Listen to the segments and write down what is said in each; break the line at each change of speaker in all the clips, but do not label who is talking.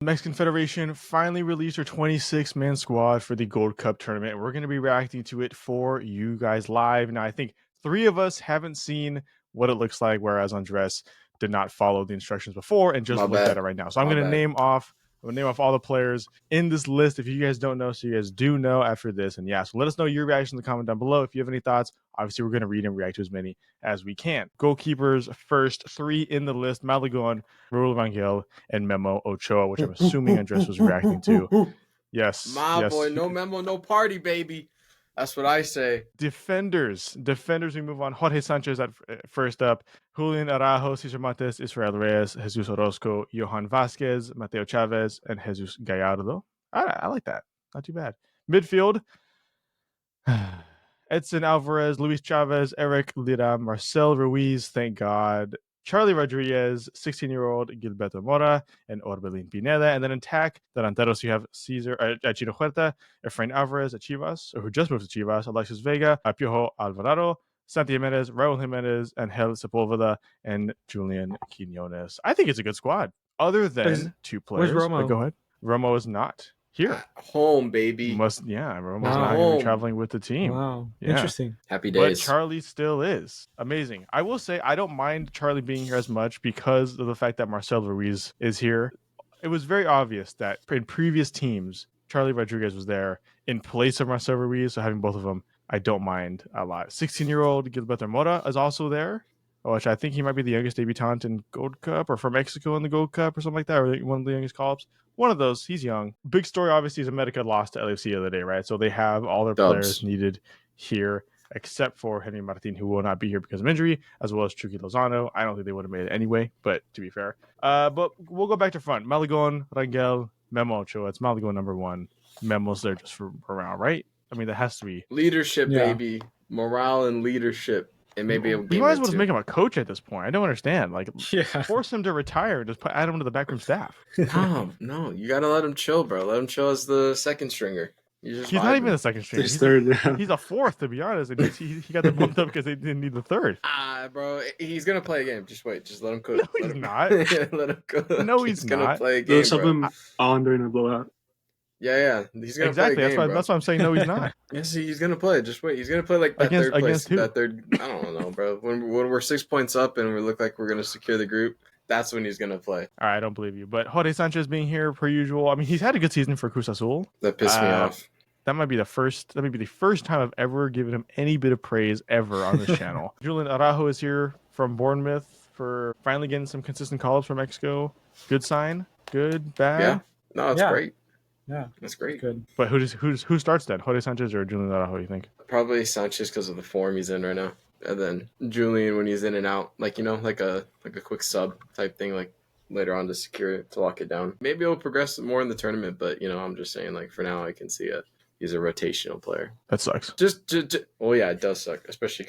The Mexican Federation finally released their 26-man squad for the Gold Cup tournament. We're going to be reacting to it for you guys live. Now, I think 3 of us haven't seen what it looks like, whereas Andres did not follow the instructions before and just looked at it right now. So I'm going to name off all the players in this list. If you guys don't know, so you guys do know after this. And yeah, so let us know your reaction in the comment down below. If you have any thoughts, obviously we're going to read and react to as many as we can. Goalkeepers first, 3 in the list: Malagon, Raul Rangel, and Memo Ochoa, which I'm assuming Andres was reacting to. Yes.
Boy, no Memo, no party, baby. That's what I say.
Defenders, we move on. Jorge Sanchez at first up. Julian Araujo, Cesar Montes, Israel Reyes, Jesus Orozco, Johan Vasquez, Mateo Chavez, and Jesus Gallardo. I like that. Not too bad. Midfield, Edson Alvarez, Luis Chavez, Eric Lira, Marcel Ruiz, thank God, Charlie Rodriguez, 16-year-old Gilberto Mora, and Orbelin Pineda. And then in attack, delanteros, you have Cesar Chino Huerta, Efrain Alvarez at Chivas, or who just moved to Chivas, Alexis Vega, Piojo Alvarado, Santi Jimenez, Raul Jimenez, Angel Sepulveda, and Julian Quinones. I think it's a good squad, other than 2 players.
Where's Romo?
Go ahead. Romo is not here.
Home, baby.
Romo's not going to be traveling with the team.
Wow.
Yeah.
Interesting.
Happy days.
But Charlie still is. Amazing. I will say I don't mind Charlie being here as much because of the fact that Marcel Ruiz is here. It was very obvious that in previous teams, Charlie Rodriguez was there in place of Marcel Ruiz. So having both of them, I don't mind a lot. 16-year-old Gilberto Mora is also there, which I think he might be the youngest debutant in Gold Cup or for Mexico in the Gold Cup or something like that, or one of the youngest call-ups. One of those. He's young. Big story, obviously, is America lost to LAFC the other day, right? So they have all their players needed here, except for Henry Martin, who will not be here because of injury, as well as Chucky Lozano. I don't think they would have made it anyway, but to be fair. But we'll go back to front. Malagon, Rangel, Memo Ochoa. It's Malagon number 1. Memo's there just for around, right? I mean, that has to be.
Leadership, baby. Morale and leadership. And maybe
we might as well just make him a coach at this point. I don't understand. Like, force him to retire. Just add him to the backroom staff.
No, you gotta let him chill, bro. Let him chill as the second stringer.
He's not even the second stringer. He's
third.
He's a fourth, to be honest. And he got them bumped up because they didn't need the third.
Bro, he's gonna play a game. Just wait. Just let him cook.
No, he's not.
Let him cook.
No, he's
gonna
not.
play a game.
They'll him on during a blowout.
Yeah. He's gonna play a game,
that's why I'm saying no, he's not.
Yes, he's gonna play. Just wait. He's gonna play like that third place. That third. I don't know, bro. When we're 6 points up and we look like we're gonna secure the group, that's when he's gonna play.
All right, I don't believe you. But Jorge Sanchez being here per usual. I mean, he's had a good season for Cruz Azul.
That pissed me off.
That might be the first time I've ever given him any bit of praise ever on this channel. Julian Araujo is here from Bournemouth for finally getting some consistent call-ups from Mexico. Good sign. Good, bad.
Yeah. No, it's great.
Yeah,
that's great.
Good.
But who starts then? Jorge Sanchez or Julian Araujo, you think?
Probably Sanchez because of the form he's in right now. And then Julian when he's in and out, like like a quick sub type thing, like later on to secure it, to lock it down. Maybe it'll progress more in the tournament, but I'm just saying, like, for now I can see he's a rotational player.
That sucks.
Just well, yeah, it does suck, especially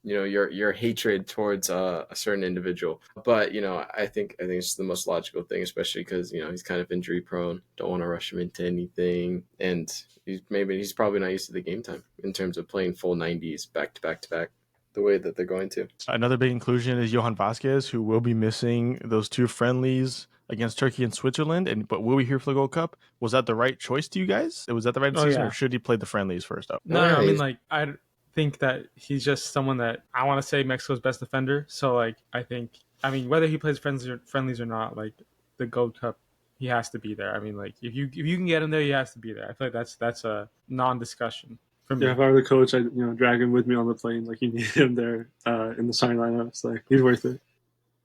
your hatred towards a certain individual. But I think it's the most logical thing, especially because he's kind of injury prone. Don't want to rush him into anything, and he's probably not used to the game time in terms of playing full 90s back to back to back the way that they're going to.
Another big inclusion is Johan Vasquez, who will be missing those 2 friendlies against Turkey and Switzerland, but will we here for the Gold Cup? Was that the right choice to you guys? Was that the right decision, or should he play the friendlies first up?
No, I mean, like, I think that he's just someone that I want to say Mexico's best defender. So, like, I mean, whether he plays friendlies or not, like, the Gold Cup, he has to be there. I mean, like, if you can get him there, he has to be there. I feel like that's a non-discussion.
Yeah, if I were the coach, I'd drag him with me on the plane. Like, you need him there in the starting lineup. It's like, he's worth it.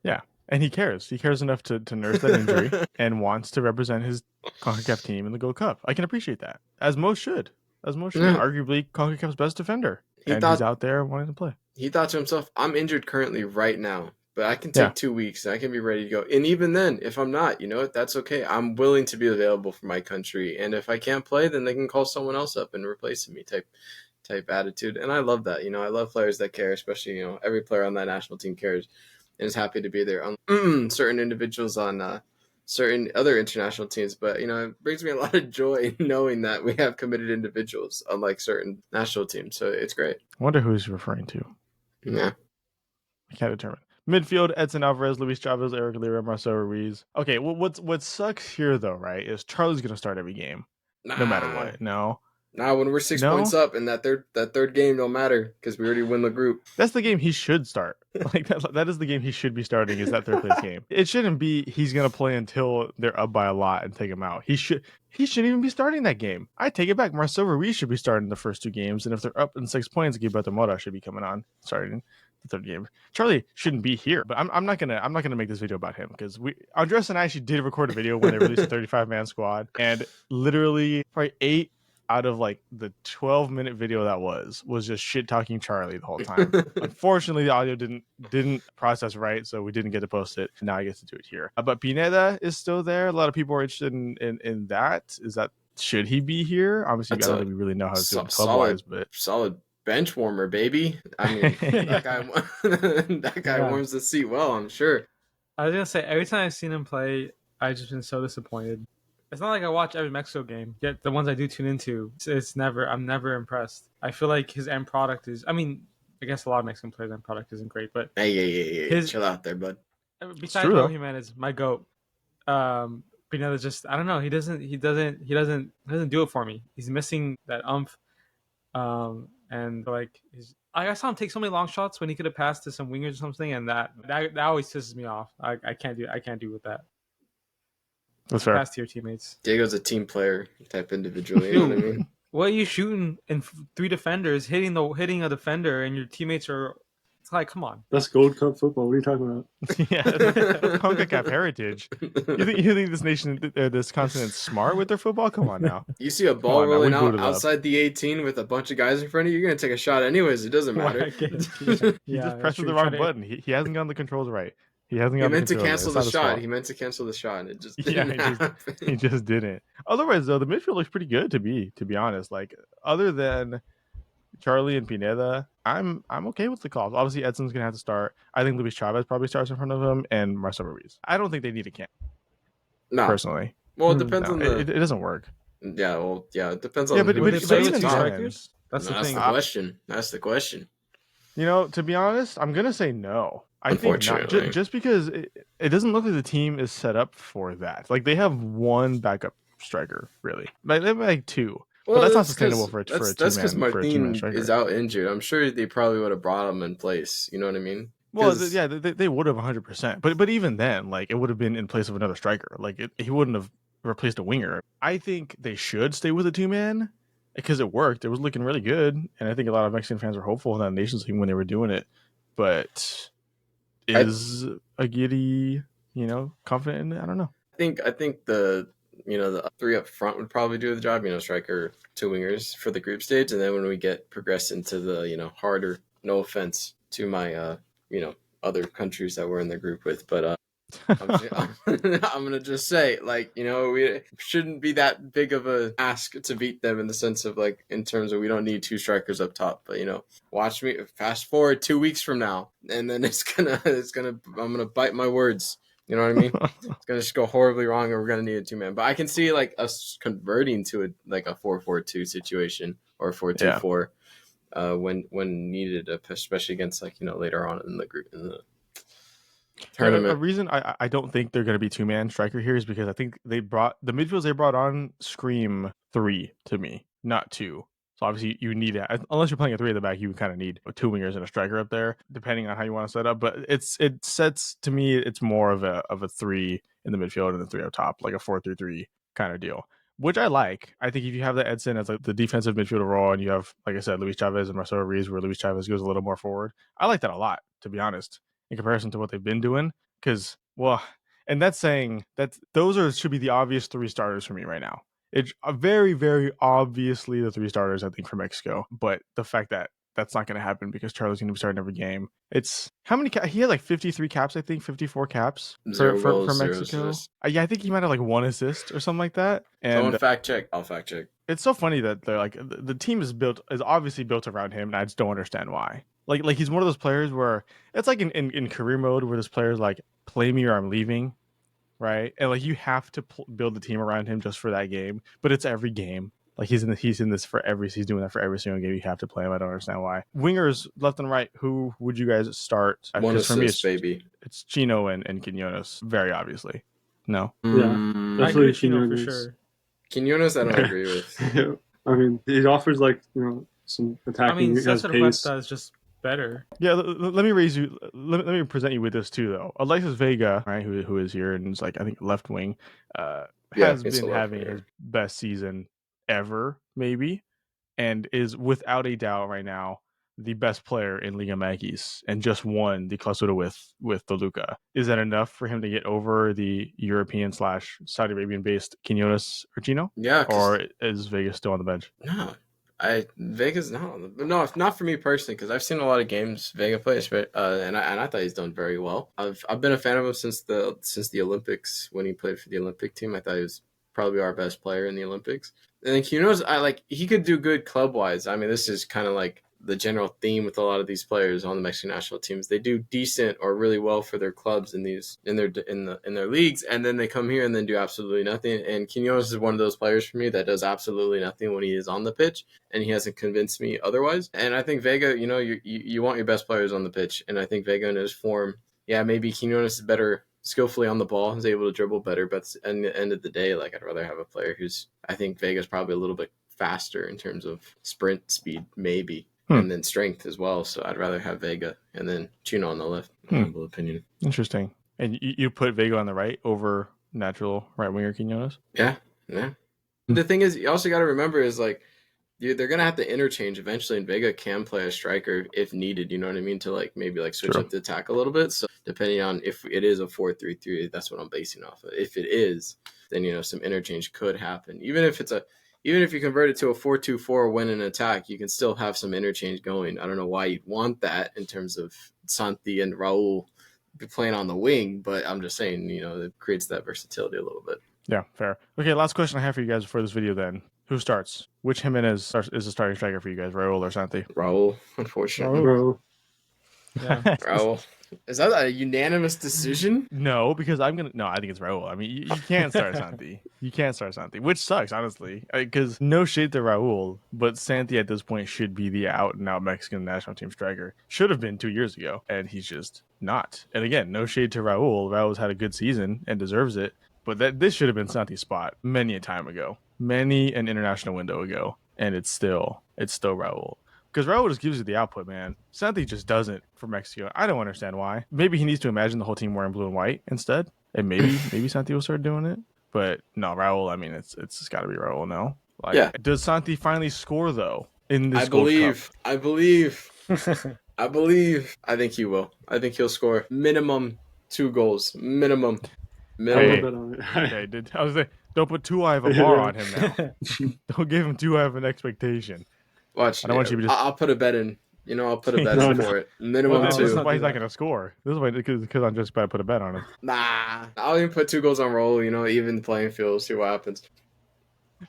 Yeah, and he cares. He cares enough to nurse that injury and wants to represent his CONCACAF team in the Gold Cup. I can appreciate that, as most should. Arguably CONCACAF's best defender, he's out there wanting to play.
He thought to himself, "I'm injured currently right now, but I can take 2 weeks and I can be ready to go. And even then, if I'm not, that's okay. I'm willing to be available for my country. And if I can't play, then they can call someone else up and replace me type attitude." And I love that. I love players that care, especially, every player on that national team cares and is happy to be there. Certain individuals on certain other international teams, but it brings me a lot of joy knowing that we have committed individuals unlike certain national teams. So it's great.
I wonder who he's referring to.
Yeah.
I can't determine. Midfield: Edson Alvarez, Luis Chavez, Eric Lira, Marcelo Ruiz. Okay, well, what sucks here though, right, is Charlie's gonna start every game, no matter
Nah,
what. No,
when we're 6 points
no,
up, and that third game don't matter because we already win the group.
that's the game he should start. Like that is the game he should be starting. Is that third place game? It shouldn't be he's gonna play until they're up by a lot and take him out. He shouldn't even be starting that game. I take it back. Marcelo Ruiz should be starting the first 2 games, and if they're up in 6 points, Gilberto Mora should be coming on starting the third game. Charlie shouldn't be here, but I'm not gonna make this video about him because Andres and I actually did record a video when they released a 35-man squad, and literally probably 8 out of like the 12-minute video that was just shit talking Charlie the whole time. Unfortunately, the audio didn't process right, so we didn't get to post it. Now I get to do it here. But Pineda is still there. A lot of people are interested in that. Should he be here? Obviously, I don't think we really know how to do it club-wise, but
solid bench warmer, baby. I mean, that guy warms the seat well, I'm sure.
I was gonna say, every time I've seen him play, I've just been so disappointed. It's not like I watch every Mexico game, yet the ones I do tune into, I'm never impressed. I feel like his end product is, I mean, I guess a lot of Mexican players' end product isn't great, but
hey, chill out there, bud.
Besides Raul Jimenez, my goat, Pineda just, I don't know, he doesn't do it for me. He's missing that umph, and like I saw him take so many long shots when he could have passed to some wingers or something, and that always pisses me off. I can't do with that.
That's fair.
Pass to your teammates.
Diego's a team player type individual. You know what I mean?
What are you shooting in 3 defenders, hitting a defender, and your teammates are? It's like, come on.
That's Gold Cup football. What are you talking about?
Yeah, CONCACAF heritage. You think this continent's smart with their football? Come on now.
You see a ball rolling out outside the 18 with a bunch of guys in front of you, you're gonna take a shot anyways. It doesn't matter.
He just pressed the wrong button. He hasn't gotten the controls right. He meant
to cancel the shot. He meant to cancel the shot, and it just didn't happen.
He just didn't. Otherwise, though, the midfield looks pretty good to be honest. Like, other than Charlie and Pineda, I'm okay with the calls. Obviously, Edson's gonna have to start. I think Luis Chavez probably starts in front of him, and Marcelo Ruiz. I don't think they need a camp.
No,
personally.
Well, it depends on the.
It doesn't work.
Yeah, well, yeah, it depends on.
Yeah, but
even
strikers. That's the thing.
Question. That's the question.
You know, to be honest, I'm gonna say no. I think not, just because it doesn't look like the team is set up for that. Like, they have 1 backup striker, really. Like, they have like 2. Well, but that's not sustainable for a two-man.
That's because Martin is out injured. I'm sure they probably would have brought him in place. You know what I mean?
Well, yeah, they would have 100%. But even then, like, it would have been in place of another striker. Like, he wouldn't have replaced a winger. I think they should stay with a 2-man because it worked. It was looking really good, and I think a lot of Mexican fans were hopeful in that Nations League when they were doing it. But is Aguirre, confident in it? I don't know.
I think the 3 up front would probably do the job. Striker, 2 wingers for the group stage, and then when we get progressed into the harder. No offense to my other countries that we're in the group with, but I'm gonna just say, we shouldn't be that big of a ask to beat them in the sense of in terms of we don't need 2 strikers up top. But watch me fast forward 2 weeks from now, and then I'm gonna bite my words. You know what I mean? It's gonna just go horribly wrong, and we're gonna need a 2-man. But I can see us converting to a 4-4-2 situation or 4-2-4 when needed, especially against later on in the group in the tournament.
A reason I don't think they're going to be 2-man striker here is because I think the midfields they brought on scream 3 to me, not 2. So obviously you need that. Unless you're playing a 3 at the back, you kind of need 2 wingers and a striker up there, depending on how you want to set up. But it sets, to me, it's more of a 3 in the midfield and a 3 up top, like a 4-3-3 kind of deal, which I like. I think if you have the Edson as the defensive midfielder role, and you have, like I said, Luis Chavez and Marcelo Ruiz, where Luis Chavez goes a little more forward, I like that a lot, to be honest, in comparison to what they've been doing. Because, and that's saying that those should be the obvious 3 starters for me right now. It's very, very obviously the 3 starters, I think, for Mexico. But the fact that that's not going to happen because Charlie's going to be starting every game. It's how many? He had 53 caps, I think, 54 caps for Mexico. Yeah, I think he might have 1 assist or something like that. And
someone fact check. I'll fact check.
It's so funny that they're the team is obviously built around him, and I just don't understand why. Like he's one of those players where it's like in career mode where this player's play me or I'm leaving. Right, and you have to build the team around him just for that game, but it's every game. Like he's in this for he's doing that for every single game. You have to play him. I don't understand why. Wingers left and right. Who would you guys start?
One
Because for me,
assist, baby.
it's Chino and Quinones. Very obviously. No.
Yeah,
I agree
definitely
with Chino for
Quinones.
sure.
Quinones, I don't agree with.
Yeah. I mean, he offers like some attacking.
I mean,
he has
Cesar
pace.
Huerta is just better.
Yeah, let me raise you. Let me present you with this too, though. Alexis Vega, right, who is here and is like I think left wing, has
it's
been
a left
having
winger.
his best season ever, maybe, and is without a doubt right now the best player in Liga MX and just won the Clausura with Toluca. Is that enough for him to get over the European / Saudi Arabian based Quinones or Chino?
Yeah,
Or is Vegas still on the bench?
no. Vega's no, not for me personally, because I've seen a lot of games Vega plays, and I thought he's done very well. I've been a fan of him since the Olympics when he played for the Olympic team. I thought he was probably our best player in the Olympics. And then Quinones, he could do good club wise. I mean, this is kind of like the general theme with a lot of these players on the Mexican national teams. They do decent or really well for their clubs in their leagues, and then they come here and then do absolutely nothing. And Quinones is one of those players for me that does absolutely nothing when he is on the pitch, and he hasn't convinced me otherwise. And I think Vega, you want your best players on the pitch, and I think Vega in his form, yeah, maybe Quinones is better skillfully on the ball, is able to dribble better, but at the end of the day, like I'd rather have a player who's, I think Vega's probably a little bit faster in terms of sprint speed, maybe. And then strength as well. So I'd rather have Vega and then Chino on the left. My humble opinion.
Interesting. And you put Vega on the right over natural right winger Quinones?
Yeah. The thing is, you also got to remember is like they're gonna have to interchange eventually, and Vega can play a striker if needed. You know what I mean? To like maybe like switch up the attack a little bit. So depending on if it is a 4-3-3, that's what I'm basing off of. If it is, then some interchange could happen. Even if you convert it to a 4-2-4 when in attack, you can still have some interchange going. I don't know why you'd want that in terms of Santi and Raul playing on the wing, but I'm just saying, it creates that versatility a little bit.
Yeah, fair. Okay, last question I have for you guys before this video then. Who starts? Which Jimenez is the starting striker for you guys, Raul or Santi?
Raul, unfortunately.
Bro.
Yeah.
Raul. Is that a unanimous decision?
No, because I think it's Raul. I mean, you can't start Santi. You can't start Santi, which sucks, honestly. Because no shade to Raul, but Santi at this point should be the out-and-out Mexican national team striker. Should have been 2 years ago, and he's just not. And again, no shade to Raul. Raul's had a good season and deserves it, but this should have been Santi's spot many a time ago, many an international window ago, and it's still Raul. Because Raul just gives you the output, man. Santi just doesn't for Mexico. I don't understand why. Maybe he needs to imagine the whole team wearing blue and white instead, and maybe Santi will start doing it. But no, Raul. I mean, it's got to be Raul. No,
yeah.
Does Santi finally score though in this?
I believe. I think he will. I think he'll score minimum 2 goals. Minimum.
Hey, I was like, don't put too high of a bar on him now. Don't give him too high of an expectation.
Watch.
I don't want you to
I'll put a bet in. I'll put a bet in for it. Minimum 2.
This is why he's not going to score. This is why because I'm just about to put a bet on him.
Nah, I'll even put 2 goals on Raul. Even the playing field. See what happens.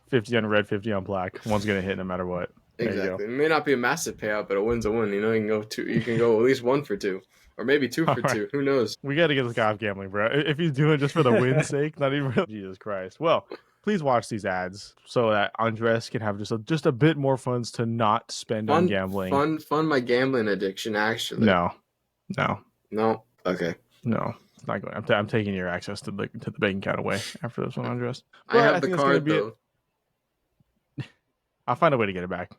50 on red, 50 on black. One's going to hit no matter what.
Exactly. It may not be a massive payout, but a win's a win. You can go 2. You can go at least 1 for 2, or maybe 2 for 2. Who knows?
We got to get this guy off gambling, bro. If he's doing it just for the win's sake, not even for Jesus Christ. Well, please watch these ads so that Andres can have just a bit more funds to not spend on gambling.
Fund my gambling addiction. Actually,
no.
Okay.
No, it's not going. I'm taking your access to the bank account away after this one, Andres.
I have the card though.
I'll find a way to get it back.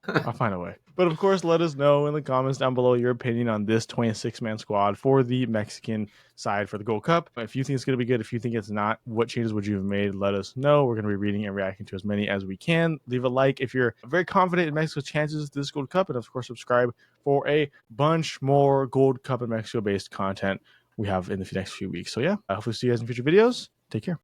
I'll find a way. But of course, let us know in the comments down below your opinion on this 26-man squad for the Mexican side for the Gold Cup. If you think it's going to be good, if you think it's not, what changes would you have made? Let us know. We're going to be reading and reacting to as many as we can. Leave a like if you're very confident in Mexico's chances this Gold Cup. And of course, subscribe for a bunch more Gold Cup and Mexico-based content we have in the next few weeks. So yeah, I hope to see you guys in future videos. Take care.